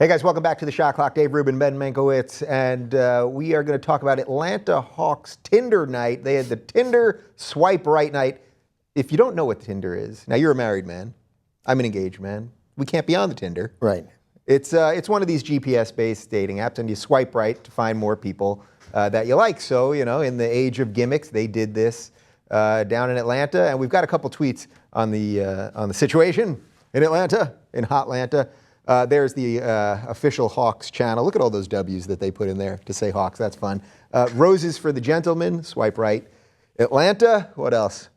Hey guys, welcome back to the Shot Clock. Dave Rubin, Ben Mankiewicz, and we are going to talk about Atlanta Hawks Tinder Night. They had the Tinder Swipe Right Night. If you don't know what Tinder is, now you're a married man. I'm an engaged man. We can't be on the Tinder. Right. It's one of these GPS-based dating apps, and you swipe right to find more people that you like. So, you know, in the age of gimmicks, they did this down in Atlanta, and we've got a couple tweets on the situation in Atlanta, in Hotlanta. There's the official Hawks channel. Look at all those W's that they put in there to say Hawks. That's fun. Roses for the gentleman. Swipe right. Atlanta. What else?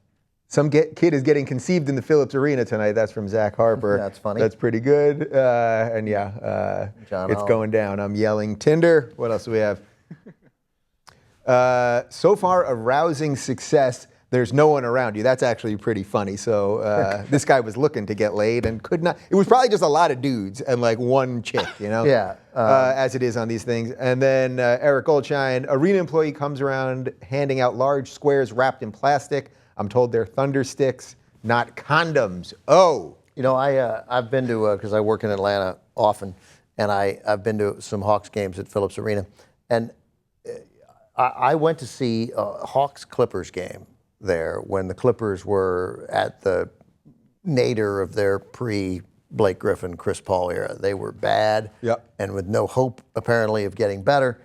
Some kid is getting conceived in the Phillips Arena tonight. That's from Zach Harper. That's funny. That's pretty good. And yeah, it's going down. I'm yelling Tinder. What else do we have? So far, a rousing success. There's no one around you. That's actually pretty funny. So this guy was looking to get laid and could not. It was probably just a lot of dudes and like one chick, you know? Yeah. As it is on these things. And then Eric Goldshine, arena employee comes around handing out large squares wrapped in plastic. I'm told they're thunder sticks, not condoms. Oh. You know, I've been to, because I work in Atlanta often, and I've been to some Hawks games at Phillips Arena. And I went to see a Hawks-Clippers game there when the Clippers were at the nadir of their pre-Blake Griffin, Chris Paul era. They were bad and with no hope, apparently, of getting better.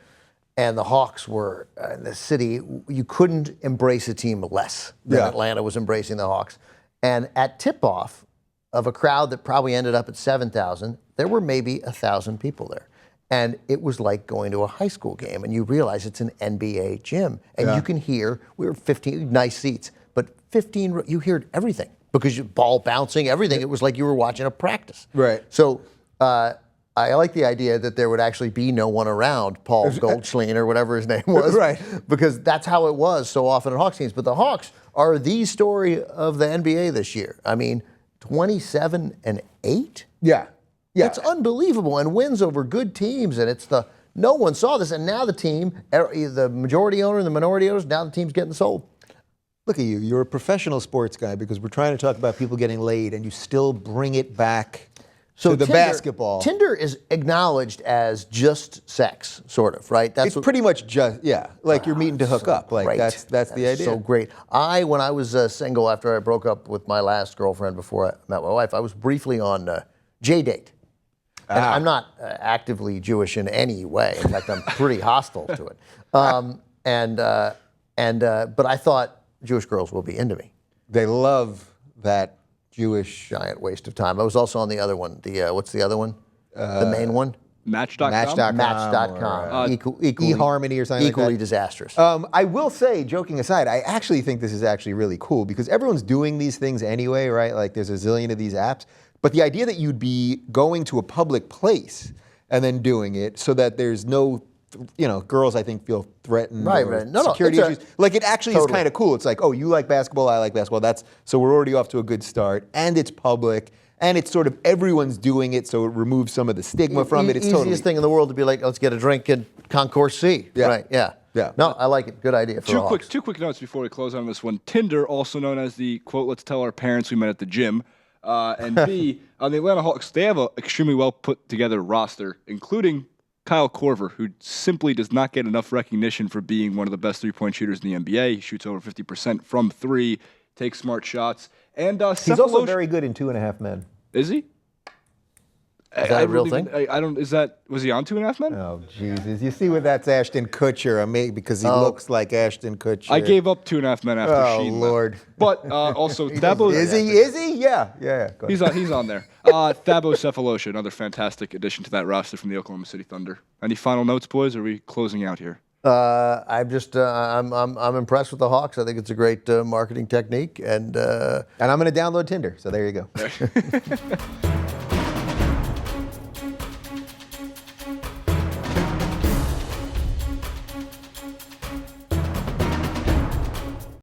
And the Hawks were in the city. You couldn't embrace a team less than Atlanta was embracing the Hawks. And at tip-off of a crowd that probably ended up at 7,000, there were maybe 1,000 people there. And it was like going to a high school game, and you realize it's an NBA gym. And you can hear, we were 15, nice seats, but 15, you heard everything because you ball bouncing, everything. It was like you were watching a practice. Right. So I like the idea that there would actually be no one around, Paul Goldschlein or whatever his name was. Right. Because that's how it was so often at Hawks games. But the Hawks are the story of the NBA this year. I mean, 27-8? Yeah. Yeah. It's unbelievable, and wins over good teams, and it's no one saw this, and now the team, the majority owner and the minority owners, now the team's getting sold. Look at you. You're a professional sports guy because we're trying to talk about people getting laid, and you still bring it back to the basketball. Tinder is acknowledged as just sex, sort of, right? It's pretty much just, like you're meeting to hook up. Like that's the idea. So great. When I was single after I broke up with my last girlfriend before I met my wife, I was briefly on J-Date. And I'm not actively Jewish in any way. In fact, I'm pretty hostile to it. But I thought Jewish girls will be into me. They love that Jewish giant waste of time. I was also on the other one. What's the other one? The main one? Match.com. Match.com. Equally eHarmony or something equally like that. Disastrous. I will say, joking aside, I actually think this is actually really cool because everyone's doing these things anyway, right? Like there's a zillion of these apps. But the idea that you'd be going to a public place and then doing it so that there's no, girls I think feel threatened. Right. Security issues. Like it actually is kind of cool. It's like, oh, you like basketball, I like basketball. So we're already off to a good start. And it's public. And it's sort of everyone's doing it, so it removes some of the stigma from it. It's easiest thing in the world to be like, let's get a drink at Concourse C. Yeah. Right. Yeah. No, I like it. Good idea for the Hawks. Two quick notes before we close on this one. Tinder, also known as the, quote, let's tell our parents we met at the gym. And B, on the Atlanta Hawks, they have an extremely well put together roster, including Kyle Korver, who simply does not get enough recognition for being one of the best three-point shooters in the NBA. He shoots over 50% from three, takes smart shots. And he's also very good in 2.5 Men. Is he? Is that a real thing? Was he on 2.5 Men? Oh, Jesus. You see what that's Ashton Kutcher, because he looks like Ashton Kutcher. I gave up 2.5 Men after Sheen. Oh, Lord. But also, Thabo... Is he? Yeah. He's on there. Thabo Cephalosha, another fantastic addition to that roster from the Oklahoma City Thunder. Any final notes, boys, or are we closing out here? I'm impressed with the Hawks. I think it's a great marketing technique. And I'm going to download Tinder, so there you go.